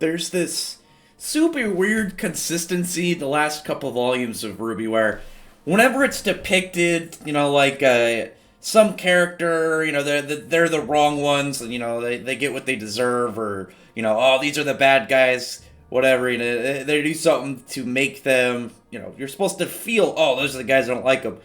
there's this super weird consistency the last couple volumes of RWBY where whenever it's depicted, some character, they're the wrong ones, and they get what they deserve, or oh, these are the bad guys, whatever. They do something to make them, you're supposed to feel, oh, those are the guys I don't like them.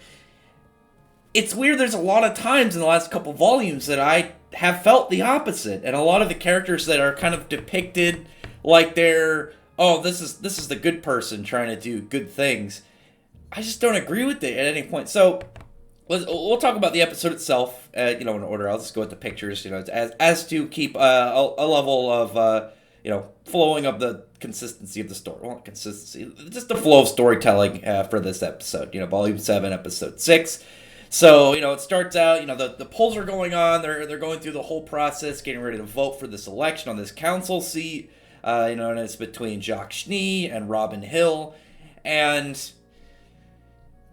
It's weird. There's a lot of times in the last couple volumes that I have felt the opposite, and a lot of the characters that are kind of depicted like they're, oh, this is the good person trying to do good things. I just don't agree with it at any point. So we'll talk about the episode itself, in order. I'll just go with the pictures, as to keep a level of, flowing of the consistency of the story. Well, not consistency, just the flow of storytelling for this episode. Volume 7, episode 6. So, it starts out, the polls are going on. They're going through the whole process, getting ready to vote for this election on this council seat. And it's between Jacques Schnee and Robyn Hill. And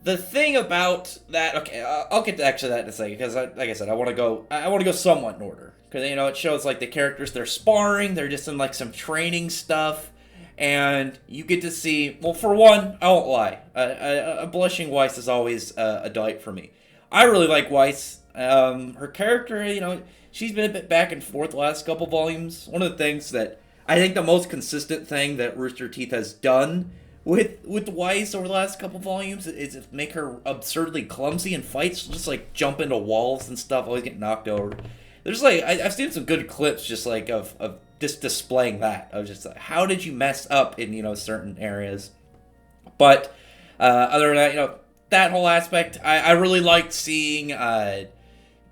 the thing about that, okay, I'll get to actually that in a second, because like I said, I want to go somewhat in order, because it shows like the characters, they're sparring, they're just in like some training stuff, and you get to see. Well, for one, I won't lie, a blushing Weiss is always a delight for me. I really like Weiss. Her character, she's been a bit back and forth the last couple volumes. One of the things that I think the most consistent thing that Rooster Teeth has done with Weiss over the last couple volumes is make her absurdly clumsy in fights, just like jump into walls and stuff, always get knocked over. There's I've seen some good clips just like of just displaying that, of just like, how did you mess up in certain areas. But other than that, that whole aspect, I really liked seeing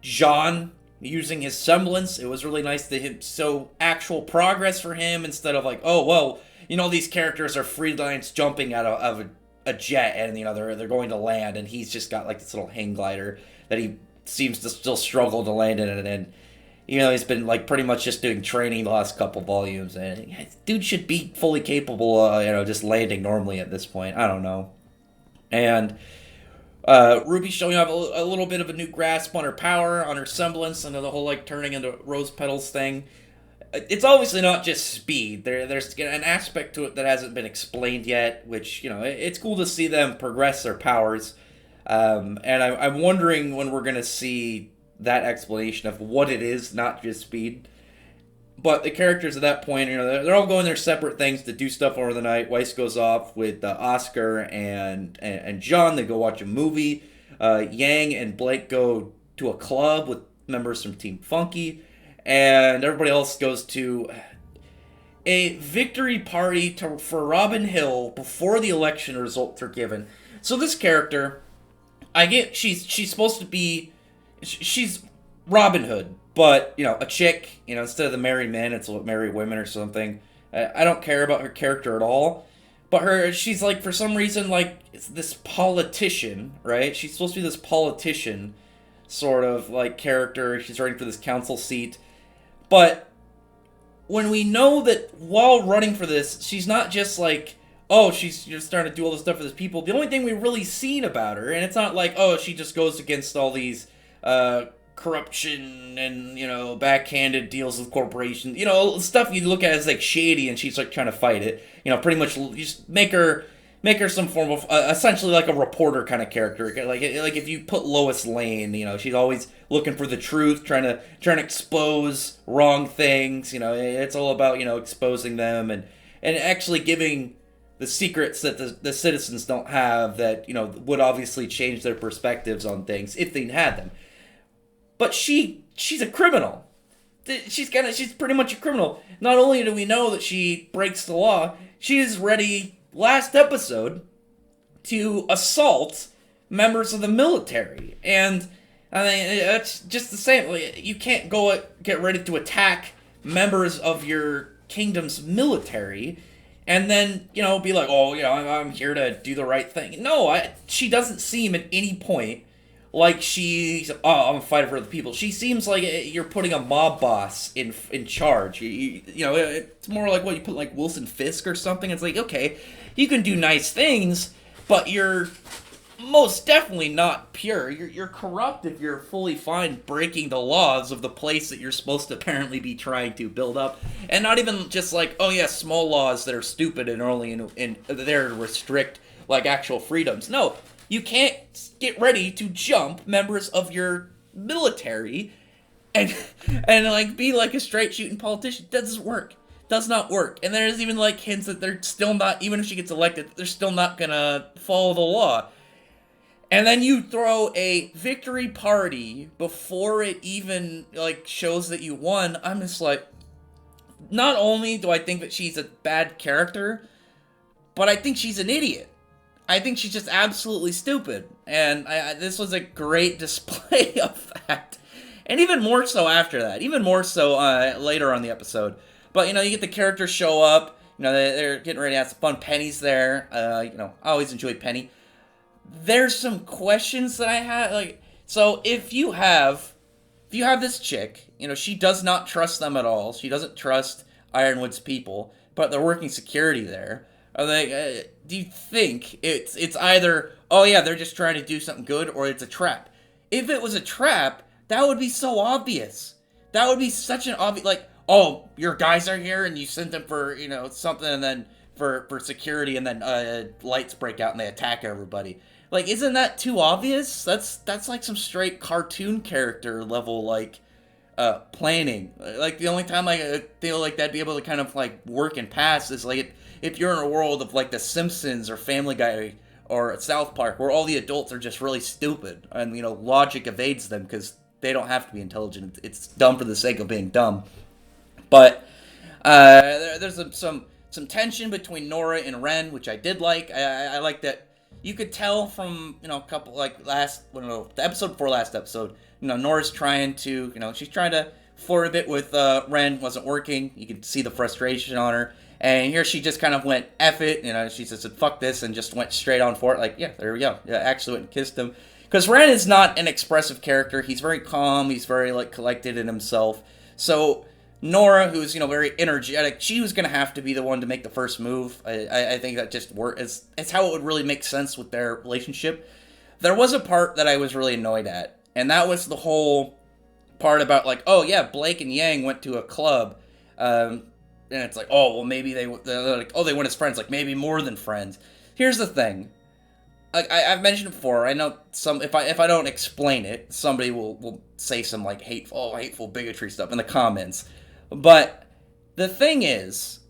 John using his semblance. It was really nice to show actual progress for him, instead of like, oh, well, these characters are freelance jumping out of a jet, and they're going to land, and he's just got like this little hang glider that he seems to still struggle to land in, and he's been like pretty much just doing training the last couple volumes, and dude should be fully capable just landing normally at this point. I don't know. And Ruby showing off a little bit of a new grasp on her power, on her semblance, and the whole like turning into rose petals thing. It's obviously not just speed. There's an aspect to it that hasn't been explained yet, which, it's cool to see them progress their powers. And I'm wondering when we're going to see that explanation of what it is, not just speed. But the characters at that point, they're all going their separate things to do stuff over the night. Weiss goes off with Oscar and John. They go watch a movie. Yang and Blake go to a club with members from Team Funky. And everybody else goes to a victory party for Robyn Hill before the election results are given. So this character, I get she's supposed to be, she's Robin Hood, but a chick. Instead of the married men, it's married women or something. I don't care about her character at all. But she's like, for some reason, like, it's this politician, right? She's supposed to be this politician sort of like character. She's running for this council seat. But when we know that while running for this, she's not just like, oh, she's just starting to do all this stuff for these people. The only thing we've really seen about her, and it's not like, oh, she just goes against all these corruption and, backhanded deals with corporations. Stuff you look at as like shady, and she's like trying to fight it. Pretty much just make her some form of, essentially like a reporter kind of character. Like if you put Lois Lane, she's always looking for the truth, trying to expose wrong things. It's all about, exposing them and actually giving the secrets that the citizens don't have that, would obviously change their perspectives on things if they had them. But she's a criminal. She's pretty much a criminal. Not only do we know that she breaks the law, she is ready last episode to assault members of the military. And I mean, it's just the same. You can't get ready to attack members of your kingdom's military and then, be like, oh, I'm here to do the right thing. No, she doesn't seem at any point like she's, oh, I'm a fighter for the people. She seems like you're putting a mob boss in charge. It's more like what you put like Wilson Fisk or something. It's like, okay, you can do nice things, but you're most definitely not pure. You're corrupt if you're fully fine breaking the laws of the place that you're supposed to apparently be trying to build up, and not even just like, oh yeah, small laws that are stupid and only in there to restrict like actual freedoms. No, you can't get ready to jump members of your military and like be like a straight shooting politician. That doesn't work. Does not work. And there's even like hints that they're still not, even if she gets elected, they're still not gonna follow the law. And then you throw a victory party before it even like shows that you won. I'm just like, not only do I think that she's a bad character, but I think she's an idiot. I think she's just absolutely stupid. And this was a great display of that. And even more so after that. Even more so later on the episode. But, you know, you get the characters show up. You know, they're getting ready to have some fun. Penny's there. You know, I always enjoy Penny. There's some questions that I had. Like, so if you have this chick, you know, she does not trust them at all. She doesn't trust Ironwood's people, but they're working security there. Are they? Do you think it's either, oh yeah, they're just trying to do something good, or it's a trap? If it was a trap, that would be so obvious. That would be such an obvious, like, oh, your guys are here and you sent them for, you know, something, and then for security, and then lights break out and they attack everybody. Like, isn't that too obvious? That's like some straight cartoon character level, like, planning. Like, the only time I feel like that'd be able to kind of, like, work and pass is, like, if you're in a world of, like, The Simpsons or Family Guy or South Park, where all the adults are just really stupid, and, you know, logic evades them because they don't have to be intelligent. It's dumb for the sake of being dumb. But there's some tension between Nora and Ren, which I did like. I like that you could tell from, you know, a couple, like, the episode before last episode, you know, Nora's trying to, you know, she's trying to flirt a bit with Ren, wasn't working. You could see the frustration on her. And here she just kind of went, F it, you know, she just said, fuck this, and just went straight on for it. Like, yeah, there we go. Yeah, actually went and kissed him. Because Ren is not an expressive character. He's very calm. He's very, like, collected in himself. So Nora, who's, you know, very energetic, she was going to have to be the one to make the first move. I think that just worked. It's how it would really make sense with their relationship. There was a part that I was really annoyed at, and that was the whole part about, like, oh, yeah, Blake and Yang went to a club, and it's like, oh, well, maybe they're like, oh, they went as friends, like, maybe more than friends. Here's the thing. I've mentioned it before. I know if I don't explain it, somebody will say some, like, hateful bigotry stuff in the comments. But the thing is,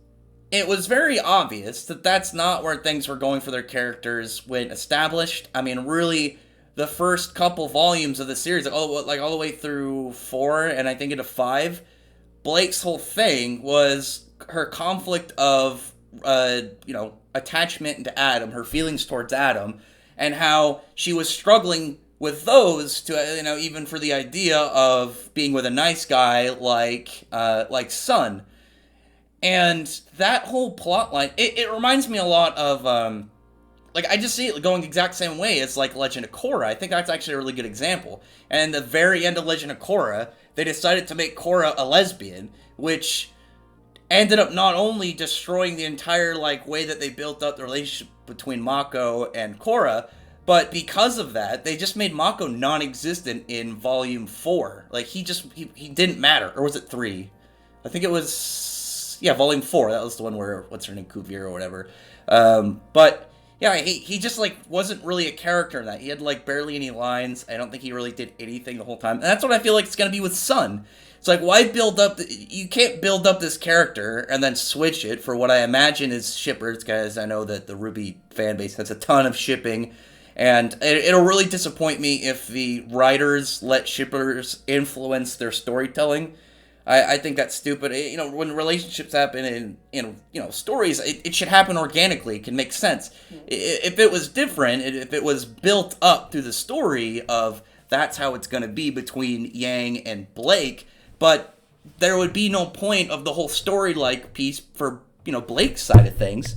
it was very obvious that that's not where things were going for their characters when established. I mean, really, the first couple volumes of the series, all the way through 4 and I think into 5, Blake's whole thing was her conflict of, you know, attachment to Adam, her feelings towards Adam, and how she was struggling with those to, you know, even for the idea of being with a nice guy like Sun. And that whole plot line, it reminds me a lot of, like, I just see it going the exact same way as, like, Legend of Korra. I think that's actually a really good example. And the very end of Legend of Korra, they decided to make Korra a lesbian, which ended up not only destroying the entire, like, way that they built up the relationship between Mako and Korra, but because of that, they just made Mako non-existent in Volume 4. Like, he didn't matter. Or was it 3? I think it was, yeah, Volume 4. That was the one where, what's her name, Kuvira or whatever. But yeah, he just, like, wasn't really a character in that. He had, like, barely any lines. I don't think he really did anything the whole time. And that's what I feel like it's going to be with Sun. It's like, why build up... You can't build up this character and then switch it for what I imagine is shippers, because I know that the RWBY fanbase has a ton of shipping. And it'll really disappoint me if the writers let shippers influence their storytelling. I think that's stupid. You know, when relationships happen in you know, stories, it should happen organically. It can make sense. If it was different, if it was built up through the story of that's how it's going to be between Yang and Blake, but there would be no point of the whole story-like piece for, you know, Blake's side of things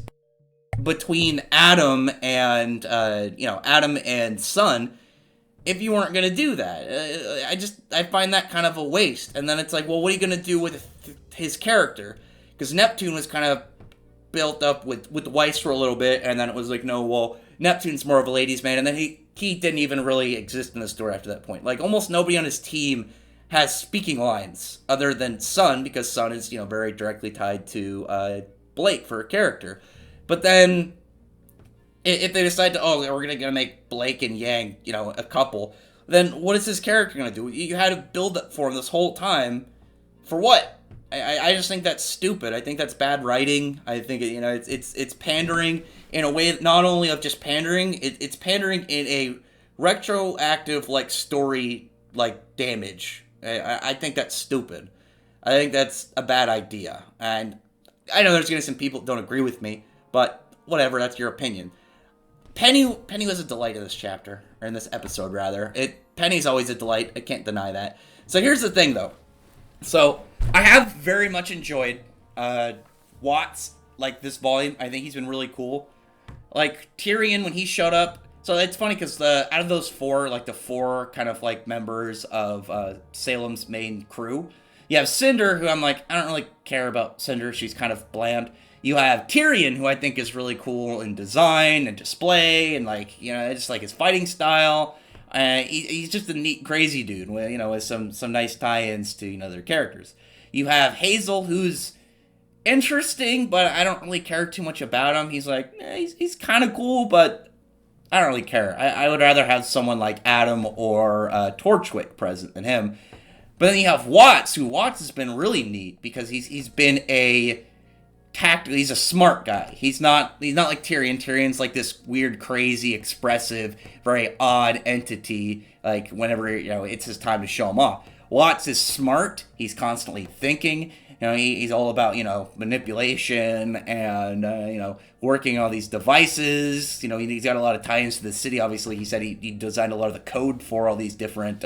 between Adam and, you know, Adam and Sun, if you weren't going to do that. I find that kind of a waste. And then it's like, well, what are you going to do with his character? Because Neptune was kind of built up with Weiss for a little bit, and then it was like, no, well, Neptune's more of a ladies' man, and then he didn't even really exist in the story after that point. Like, almost nobody on his team has speaking lines other than Sun, because Sun is, very directly tied to Blake for a character. But then, if they decide to, we're gonna make Blake and Yang, a couple, then what is his character gonna do? You had to build that for him this whole time, for what? I just think that's stupid. I think that's bad writing. I think it's pandering in a way, not only of just pandering, it's pandering in a retroactive story damage. I think that's stupid. I think that's a bad idea, and I know there's gonna be some people that don't agree with me, but whatever, that's your opinion. Penny was a delight in this chapter, or in this episode rather. Penny's always a delight. I can't deny that. So here's the thing, though. So I have very much enjoyed Watts this volume. I think he's been really cool. Tyrion, when he showed up. So it's funny because out of those four, the four kind of members of Salem's main crew, you have Cinder, who I'm I don't really care about Cinder. She's kind of bland. You have Tyrion, who I think is really cool in design and display, and just his fighting style. He's just a neat, crazy dude with some nice tie-ins to their characters. You have Hazel, who's interesting, but I don't really care too much about him. He's he's kind of cool, but I don't really care. I would rather have someone like Adam or Torchwick present than him. But then you have Watts, Watts has been really neat because he's been he's a smart guy. He's not like Tyrion. Tyrion's this weird, crazy, expressive, very odd entity. Whenever it's his time to show him off. Watts is smart. He's constantly thinking. He's all about manipulation and working on these devices. He's got a lot of tie-ins to the city. Obviously, he said he designed a lot of the code for all these different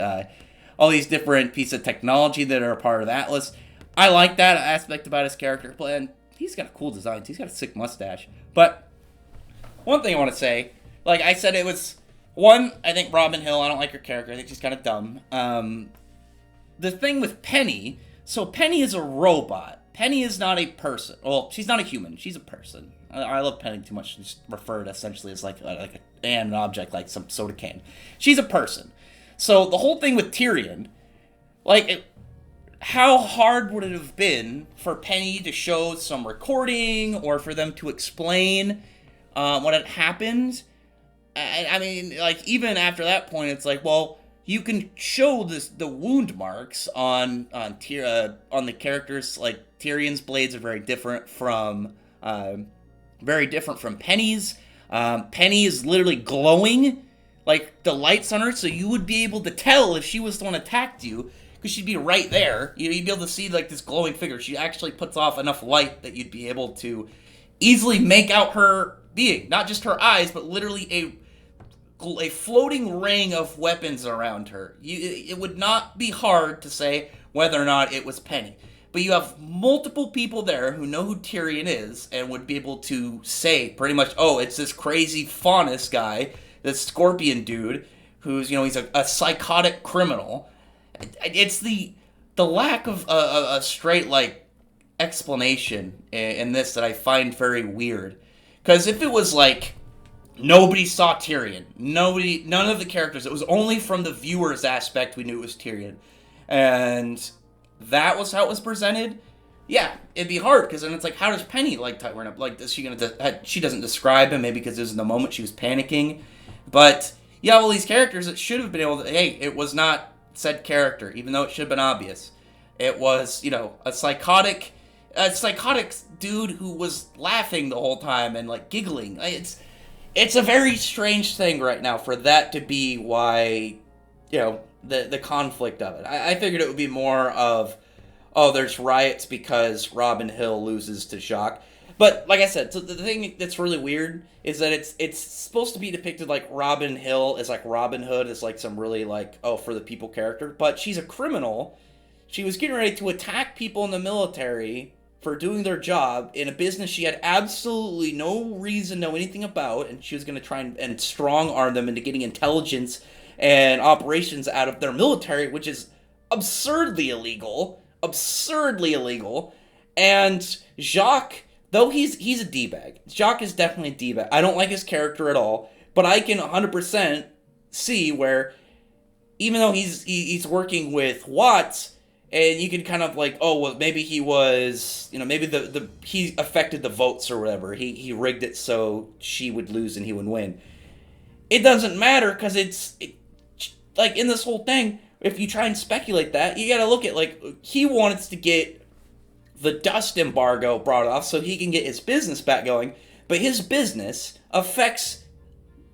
pieces of technology that are a part of Atlas. I like that aspect about his character, and he's got cool designs. He's got a sick mustache. But one thing I want to say, I said, it was one. I think Robyn Hill. I don't like her character. I think she's kind of dumb. The thing with Penny. So Penny is a robot. Penny is not a person. Well, she's not a human. She's a person. I love Penny too much to just refer to essentially as an object, like some soda can. She's a person. So the whole thing with Tyrion, how hard would it have been for Penny to show some recording or for them to explain what had happened? I mean, even after that point, it's well, you can show the wound marks on the characters. Tyrion's blades are very different from Penny's. Penny is literally glowing, the lights on her, so you would be able to tell if she was the one who attacked you, because she'd be right there. You'd be able to see this glowing figure. She actually puts off enough light that you'd be able to easily make out her being, not just her eyes, but literally a floating ring of weapons around her. It would not be hard to say whether or not it was Penny. But you have multiple people there who know who Tyrion is and would be able to say pretty much, it's this crazy Faunus guy, this scorpion dude, who's, he's a psychotic criminal. It's the lack of a straight, explanation in this that I find very weird. Because if it was nobody saw Tyrion. None of the characters. It was only from the viewer's aspect we knew it was Tyrion. And that was how it was presented. Yeah, it'd be hard, because then it's how does Penny tighten up? Is she gonna? She doesn't describe him, maybe because it was in the moment she was panicking. But you have all these characters that should have been able to. Hey, it was not said character, even though it should have been obvious. It was, a psychotic dude who was laughing the whole time and giggling. It's a very strange thing right now for that to be why, the conflict of it. I figured it would be more of, there's riots because Robyn Hill loses to Jacques. But, like I said, so the thing that's really weird is that it's supposed to be depicted Robyn Hill as Robin Hood, as some really for the people character. But she's a criminal. She was getting ready to attack people in the military for doing their job in a business she had absolutely no reason to know anything about, and she was going to try and strong-arm them into getting intelligence and operations out of their military, which is absurdly illegal, and Jacques, though he's a D-bag, Jacques is definitely a D-bag. I don't like his character at all, but I can 100% see, where even though he's working with Watts, and you can kind of like, oh well, maybe he was, maybe he affected the votes or whatever. He rigged it so she would lose and he would win. It doesn't matter, because like in this whole thing, if you try and speculate that, you gotta look at, like, he wants to get the dust embargo brought off so he can get his business back going, but his business affects,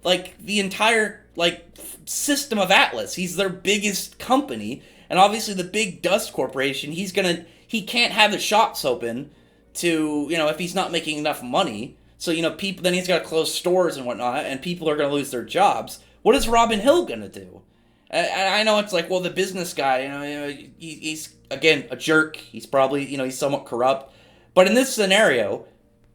like, the entire, like, system of Atlas. He's their biggest company, and obviously the big dust corporation, he can't have the shops open to, if he's not making enough money. So, people, then he's got to close stores and whatnot, and people are going to lose their jobs. What is Robyn Hill going to do? I know it's like, well, the business guy, he's, again, a jerk. He's probably, he's somewhat corrupt. But in this scenario,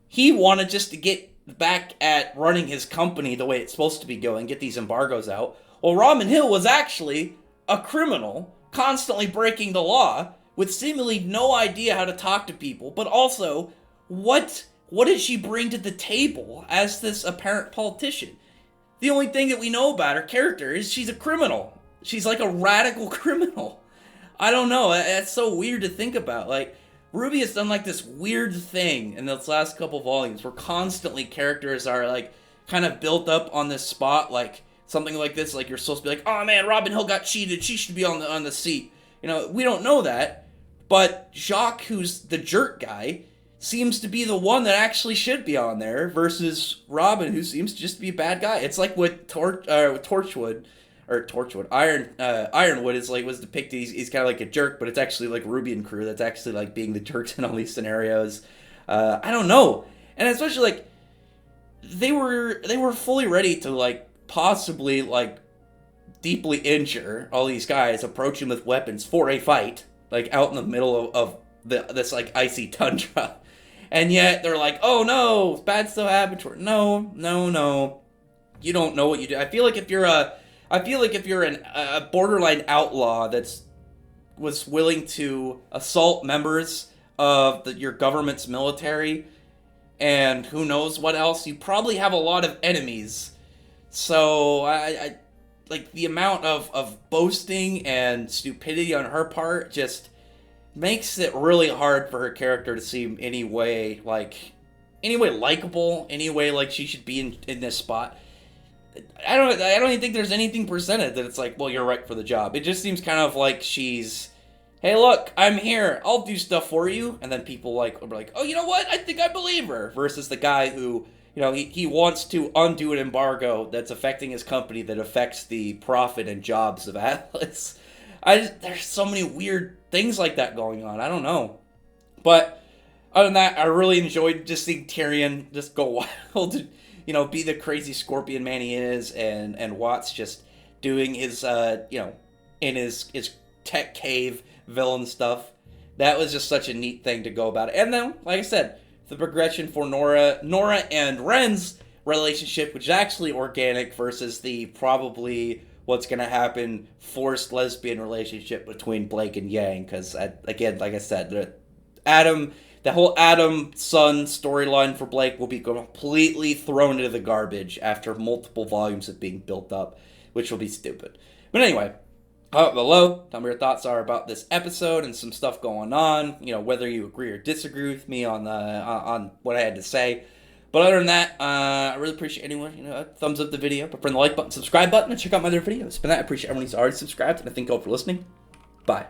he wanted just to get back at running his company the way it's supposed to be going, get these embargoes out. Well, Robyn Hill was actually a criminal, constantly breaking the law, with seemingly no idea how to talk to people, but also, what did she bring to the table as this apparent politician? The only thing that we know about her character is she's a criminal. She's like a radical criminal. I don't know, that's so weird to think about. Like, RWBY has done like this weird thing in this last couple volumes where constantly characters are like kind of built up on this spot, like something like this, like you're supposed to be like, oh man, Robyn Hill got cheated, she should be on the seat. We don't know that, but Jacques, who's the jerk guy, seems to be the one that actually should be on there, versus Robyn, who seems to just be a bad guy. It's like with Torchwood, Ironwood is like, was depicted, he's kind of like a jerk, but it's actually like RWBY and crew that's actually like being the jerks in all these scenarios. I don't know, and especially like they were fully ready to like possibly like deeply injure all these guys, approach them with weapons for a fight, like out in the middle of this like icy tundra, and yet they're like, oh no, bad stuff happened to her. No, you don't know what you do. I feel like if you're a borderline outlaw was willing to assault members of your government's military, and who knows what else, you probably have a lot of enemies. So I like the amount of boasting and stupidity on her part just makes it really hard for her character to seem any way likable, any way like she should be in this spot. I don't even think there's anything presented that it's like, well, you're right for the job. It just seems kind of like she's, hey, look, I'm here, I'll do stuff for you, and then people are like, oh, you know what, I think I believe her, versus the guy who, he wants to undo an embargo that's affecting his company, that affects the profit and jobs of Atlas. There's so many weird things like that going on. I don't know. But other than that, I really enjoyed just seeing Tyrion just go wild, be the crazy scorpion man he is, and Watts just doing his, in his tech cave villain stuff. That was just such a neat thing to go about it. And then, like I said, the progression for Nora and Ren's relationship, which is actually organic, versus the probably what's going to happen forced lesbian relationship between Blake and Yang. Because, again, like I said, the whole Adam son storyline for Blake will be completely thrown into the garbage after multiple volumes of being built up, which will be stupid. But anyway, comment below, tell me your thoughts are about this episode and some stuff going on, whether you agree or disagree with me on what I had to say. But other than that, I really appreciate anyone, thumbs up the video, prefer the like button, subscribe button, and check out my other videos. But that, I appreciate everyone who's already subscribed, and I thank you all for listening. Bye.